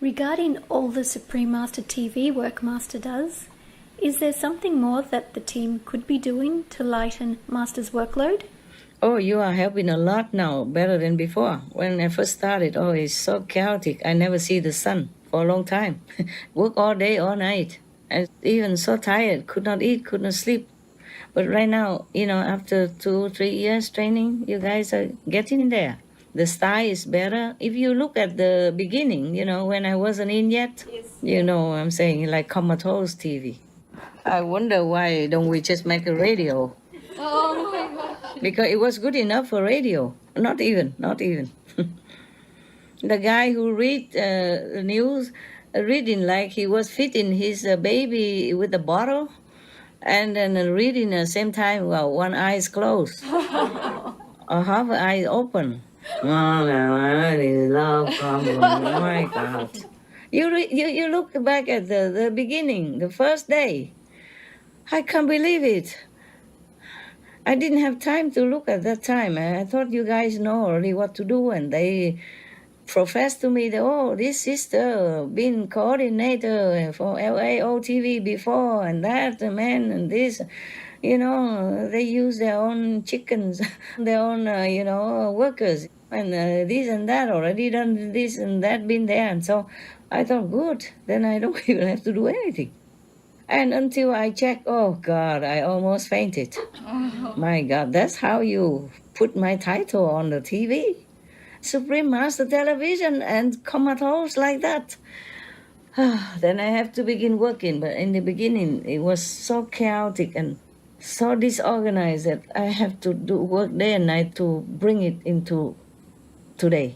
Regarding all the Supreme Master TV work Master does, is there something more that the team could be doing to lighten Master's workload? Oh, you are helping a lot now, better than before. When I first started, it's so chaotic. I never see the sun for a long time. Work all day, all night. And even so tired, could not eat, could not sleep. But right now, after 2, 3 years training, you guys are getting there. The style is better. If you look at the beginning, when I wasn't in yet, yes. I'm saying like comatose TV. I wonder why don't we just make a radio? Oh my God. Because it was good enough for radio. Not even. The guy who read the news, reading like he was feeding his baby with a bottle, and then reading at the same time while one eye is closed or half eye open. Oh my God. You look back at the beginning, the first day. I can't believe it. I didn't have time to look at that time. I thought you guys know already what to do, and they professed to me that, this sister been coordinator for LAOTV before, and that man, and this. They use their own chickens, their own, workers, and this and that, already done this and that, been there. And so I thought, good, then I don't even have to do anything. And until I checked, oh God, I almost fainted. Oh. My God, that's how you put my title on the TV. Supreme Master Television and comatose like that. Then I have to begin working. But in the beginning, it was so chaotic and so disorganized that I have to do work day and night to bring it into today.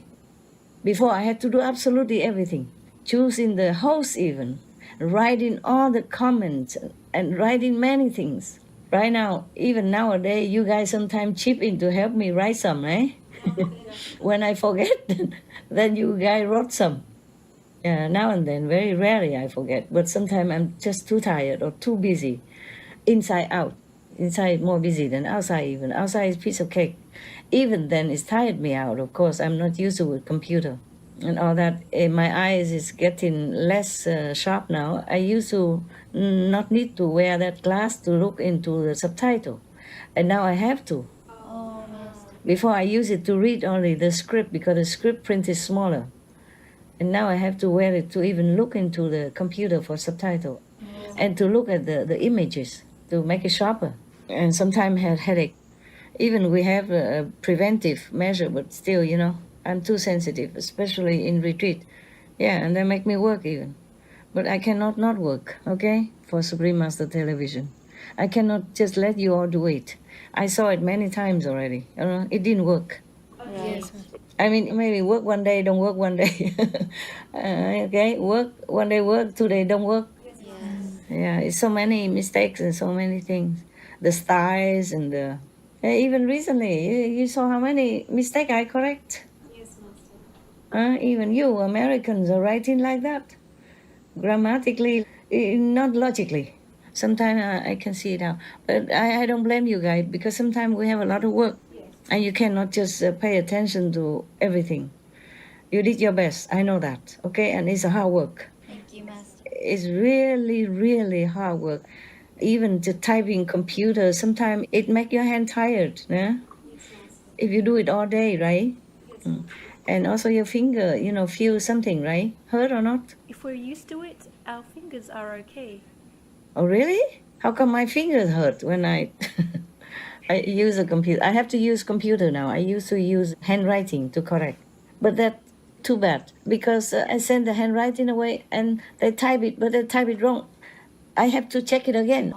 Before, I had to do absolutely everything. Choosing the host even, writing all the comments and writing many things. Right now, even nowadays, you guys sometimes chip in to help me write some, eh? When I forget, then you guys wrote some. Now and then, very rarely I forget, but sometimes I'm just too tired or too busy, inside out. Inside more busy than outside even. Outside is a piece of cake. Even then, it's tired me out, of course. I'm not used to a computer and all that. My eyes is getting less sharp now. I used to not need to wear that glass to look into the subtitle. And now I have to. Oh, before I used it to read only the script because the script print is smaller. And now I have to wear it to even look into the computer for subtitle. And to look at the images to make it sharper. And sometimes have headache. Even we have a preventive measure, but still, I'm too sensitive, especially in retreat. Yeah, and they make me work even. But I cannot not work, okay, for Supreme Master Television. I cannot just let you all do it. I saw it many times already. It didn't work. Yes. I mean, maybe work one day, don't work one day. Okay, work one day, work 2 days, don't work. Yes. Yeah, it's so many mistakes and so many things. The styles and even recently, you saw how many mistakes I correct. Yes, Master. Even you, Americans, are writing like that. Grammatically, not logically. Sometimes I can see it now. But I don't blame you guys because sometimes we have a lot of work. Yes. And you cannot just pay attention to everything. You did your best. I know that. Okay? And it's a hard work. Thank you, Master. It's really, really hard work. Even to typing computer, sometimes it make your hand tired. Yeah? Yes, if you do it all day, right? Yes. And also your finger, feel something, right? Hurt or not? If we're used to it, our fingers are okay. Oh, really? How come my fingers hurt when I use a computer? I have to use computer now. I used to use handwriting to correct. But that's too bad because I send the handwriting away and they type it, but they type it wrong. I have to check it again.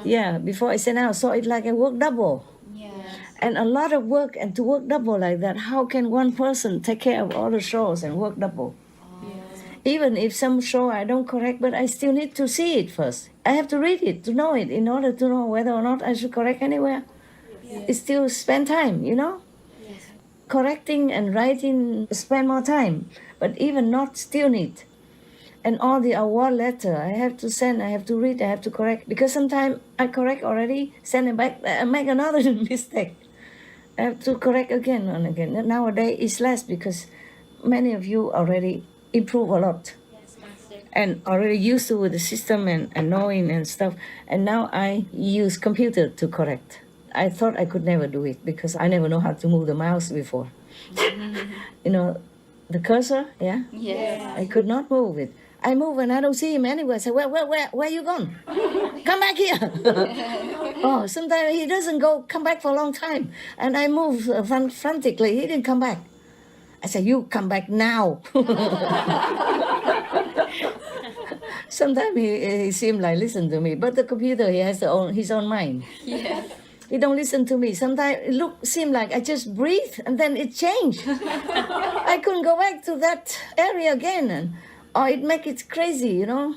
Yeah, before I send out. So it's like I work double. Yes. And a lot of work, and to work double like that, how can one person take care of all the shows and work double? Yes. Even if some show I don't correct, but I still need to see it first. I have to read it to know it in order to know whether or not I should correct anywhere. Yes. It still spend time, Yes. Correcting and writing spend more time, but even not still need. And all the award letter I have to send, I have to read, I have to correct. Because sometimes I correct already, send it back, I make another mistake. I have to correct again and again. Nowadays it's less because many of you already improve a lot. And already used to with the system and knowing and stuff. And now I use computer to correct. I thought I could never do it because I never know how to move the mouse before. You know, the cursor, yeah? Yes. I could not move it. I move and I don't see him anywhere. I say, where you gone? Come back here. Oh, sometimes he doesn't come back for a long time. And I move frantically. He didn't come back. I said, you come back now. Sometimes he seemed like listen to me, but the computer, he has his own mind. Yes. He don't listen to me. Sometimes it seemed like I just breathe and then it changed. I couldn't go back to that area again, or it make it crazy, you know.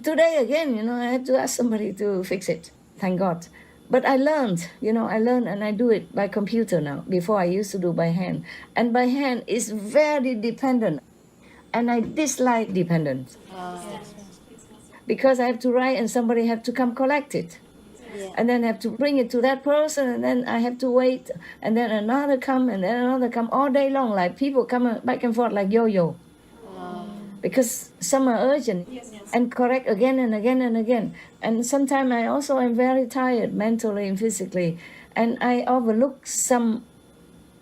Today again, you know, I had to ask somebody to fix it. Thank God. But I learned and I do it by computer now. Before I used to do by hand. And by hand is very dependent. And I dislike dependence. Because I have to write and somebody have to come collect it. Yeah. And then have to bring it to that person, and then I have to wait, and then another come, and then another come all day long, like people come back and forth like yo-yo. Because some are urgent and correct again and again and again. And sometimes I also am very tired mentally and physically, and I overlook some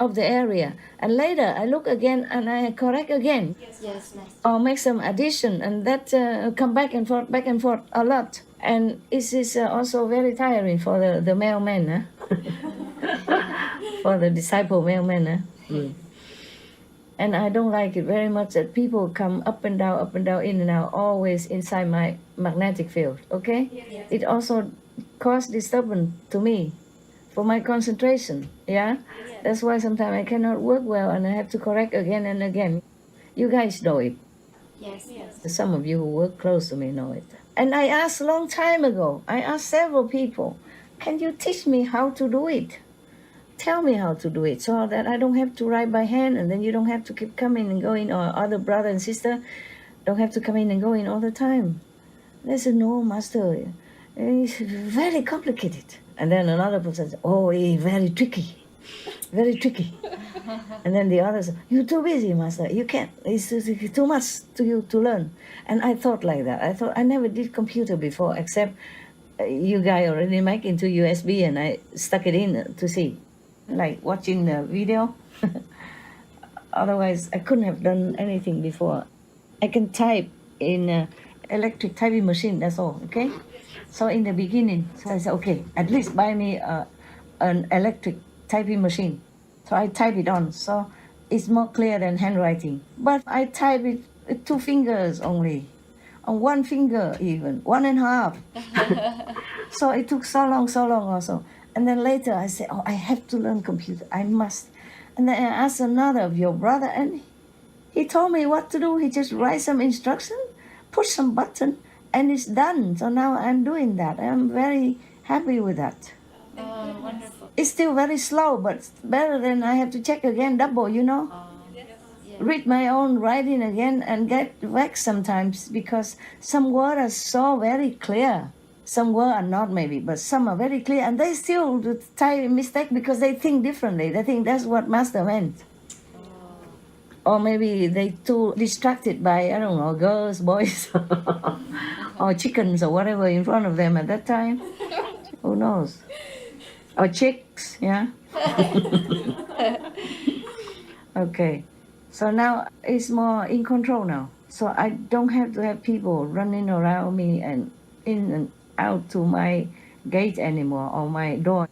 of the area. And later I look again and I correct again. Yes, Master. Or make some addition, and that come back and forth a lot. And it is also very tiring for the mailman, for the disciple mailman. And I don't like it very much that people come up and down, in and out, always inside my magnetic field, okay? Yes. It also causes disturbance to me for my concentration, yeah? That's why sometimes I cannot work well and I have to correct again and again. You guys know it. Yes. Some of you who work close to me know it. And I asked a long time ago, I asked several people, can you teach me how to do it? Tell me how to do it so that I don't have to write by hand, and then you don't have to keep coming and going, or other brother and sister don't have to come in and go in all the time. They said, no, Master, it's very complicated. And then another person said, oh, it's very tricky. And then the others, you're too busy, Master. You can't. It's too much to you to learn. And I thought like that. I thought I never did computer before, except you guys already make into USB, and I stuck it in to see, like watching the video. Otherwise, I couldn't have done anything before. I can type in electric typing machine. That's all. Okay. So in the beginning, so I said, okay, at least buy me an electric typing machine. So I type it on, so it's more clear than handwriting. But I type it with 2 fingers only, on 1 finger even, 1.5. So it took so long also. And then later I said, oh, I have to learn computer, I must. And then I asked another of your brother, and he told me what to do. He just write some instruction, push some button, and it's done. So now I'm doing that. I'm very happy with that. Oh, wonderful. It's still very slow, but better than I have to check again, double, you know. Read my own writing again and get vexed sometimes because some words are so very clear. Some words are not maybe, but some are very clear, and they still type mistake because they think differently. They think that's what Master meant. Or maybe they too distracted by, I don't know, girls, boys, or chickens or whatever in front of them at that time. Who knows? Or chicks, yeah? Okay. So now it's more in control now. So I don't have to have people running around me and in and out to my gate anymore, or my door.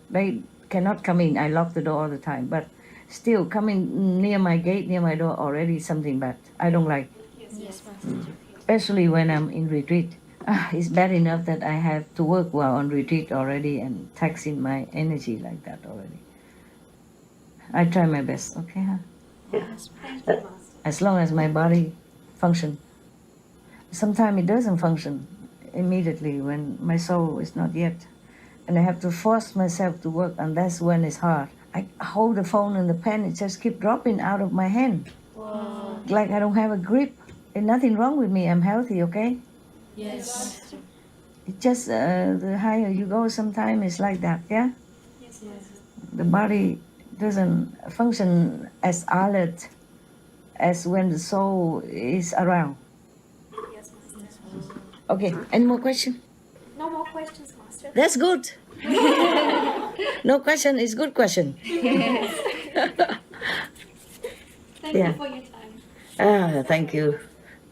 They cannot come in. I lock the door all the time. But still coming near my gate, near my door, already something bad. I don't like. Yes, Master. Especially when I'm in retreat. It's bad enough that I have to work while on retreat already and taxing my energy like that already. I try my best, okay? Huh? Yes, Master. As long as my body function. Sometimes it doesn't function immediately when my soul is not yet. And I have to force myself to work, and that's when it's hard. I hold the phone and the pen, it just keeps dropping out of my hand. Wow. Like I don't have a grip. There's nothing wrong with me, I'm healthy, okay? Yes, Master. It's just the higher you go, sometimes it's like that, yeah? The body doesn't function as alert as when the soul is around. Yes, Master. Okay, any more question? No more questions, Master. That's good. No question is good question. Thank Yeah. you for your time. Thank you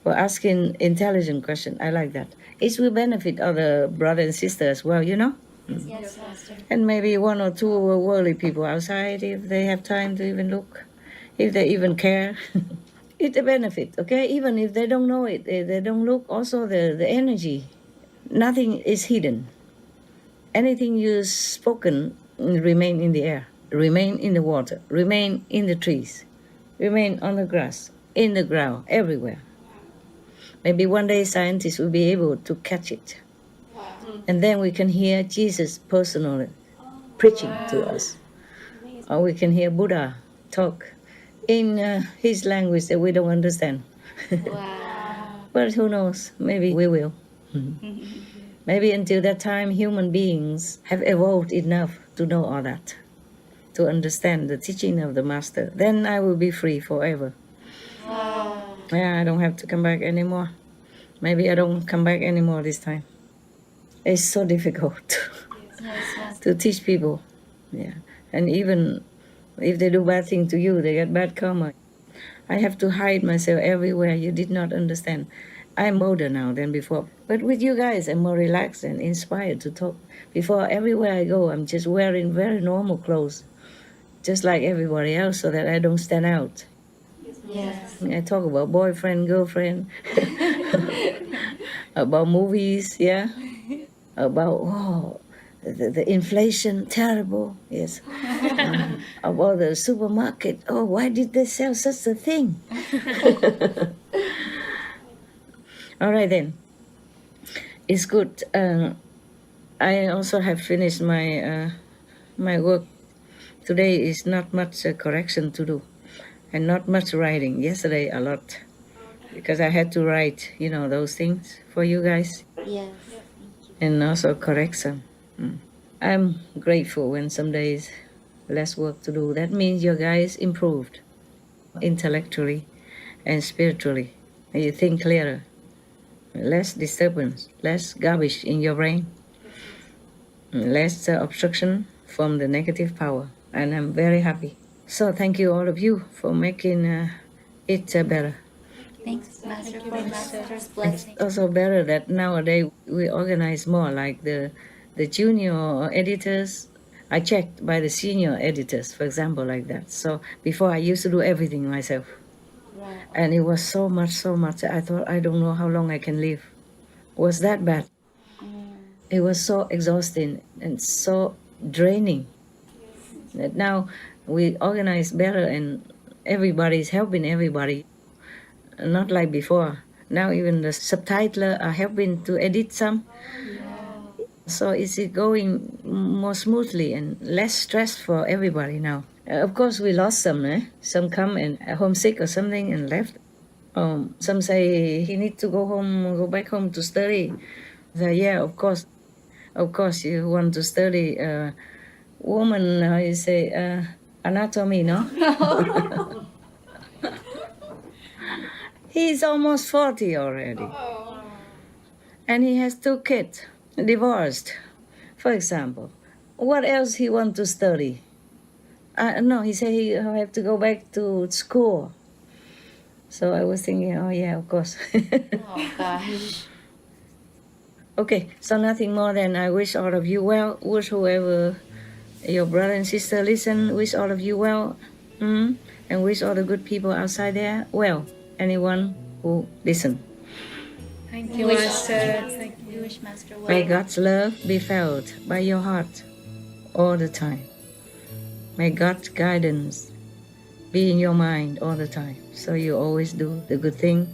for asking intelligent question. I like that. It will benefit other brother and sister as well, you know? Yes, Master. And maybe one or two worldly people outside if they have time to even look, if they even care. It's a benefit, okay? Even if they don't know it, they don't look. Also, the energy, nothing is hidden. Anything you spoken remain in the air, remain in the water, remain in the trees, remain on the grass, in the ground, everywhere. Maybe one day scientists will be able to catch it. And then we can hear Jesus personally preaching to us. Or we can hear Buddha talk in his language that we don't understand. Wow. But who knows? Maybe we will. Maybe until that time, human beings have evolved enough to know all that, to understand the teaching of the Master. Then I will be free forever. Wow. Yeah, I don't have to come back anymore. Maybe I don't come back anymore this time. It's so difficult Yes, Master. to teach people. Yeah, and even if they do bad thing to you, they get bad karma. I have to hide myself everywhere. You did not understand. I'm older now than before. But with you guys, I'm more relaxed and inspired to talk. Before, everywhere I go, I'm just wearing very normal clothes, just like everybody else, so that I don't stand out. Yes. I talk about boyfriend, girlfriend, about movies, yeah, about the inflation, terrible, yes. About the supermarket, why did they sell such a thing? All right then, it's good. I also have finished my my work. Today is not much correction to do, and not much writing. Yesterday a lot, because I had to write, those things for you guys, Yes. and also correction. I'm grateful when some days less work to do. That means your guys improved intellectually and spiritually, and you think clearer. Less disturbance, less garbage in your brain, less obstruction from the negative power, and I'm very happy. So thank you all of you for making it better. Thanks, Master, for Master's It's blessing. also better that nowadays we organize more, like the junior editors are checked by the senior editors, for example, like that. So before I used to do everything myself. Wow. And it was so much. I thought, I don't know how long I can live. It was that bad. It was so exhausting and so draining. That now we organize better and everybody's helping everybody. Not like before. Now even the subtitler are helping to edit some. So it's going more smoothly and less stress for everybody now. Of course, we lost some. Some come and homesick or something and left. Some say he need to go back home to study. So yeah, of course, you want to study woman. How you say anatomy, no? He's almost 40 already, and he has 2 kids, divorced. For example, what else he want to study? No, he said he have to go back to school. So I was thinking, oh yeah, of course. Oh, gosh. Okay, so nothing more than I wish all of you well. Wish whoever your brother and sister listen, wish all of you well. And wish all the good people outside there well. Anyone who listen. Thank you, Master. Thank you. We wish Master well. May God's love be felt by your heart all the time. May God's guidance be in your mind all the time, so you always do the good thing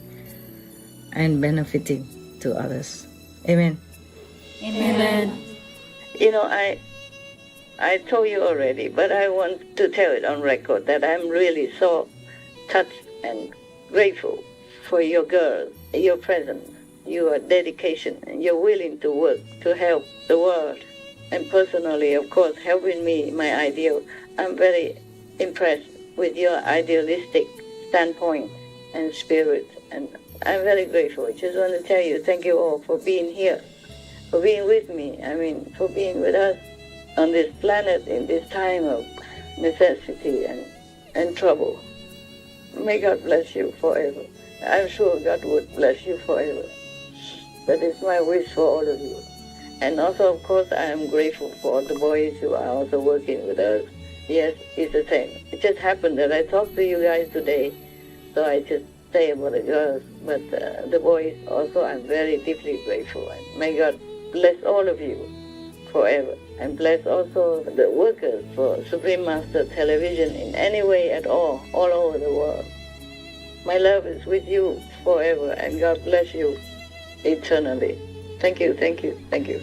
and benefiting to others. Amen. Amen. I told you already, but I want to tell it on record that I'm really so touched and grateful for your girl, your presence, your dedication, and your willing to work to help the world. And personally, of course, helping me, my ideal. I'm very impressed with your idealistic standpoint and spirit. And I'm very grateful. I just want to tell you, thank you all for being here, for being with me. I mean, for being with us on this planet in this time of necessity and trouble. May God bless you forever. I'm sure God would bless you forever. That is my wish for all of you. And also, of course, I am grateful for all the boys who are also working with us. Yes, it's the same. It just happened that I talked to you guys today, so I just say about the girls. But the boys also, I'm very deeply grateful. And may God bless all of you forever. And bless also the workers for Supreme Master Television in any way at all over the world. My love is with you forever, and God bless you eternally. Thank you, thank you, thank you.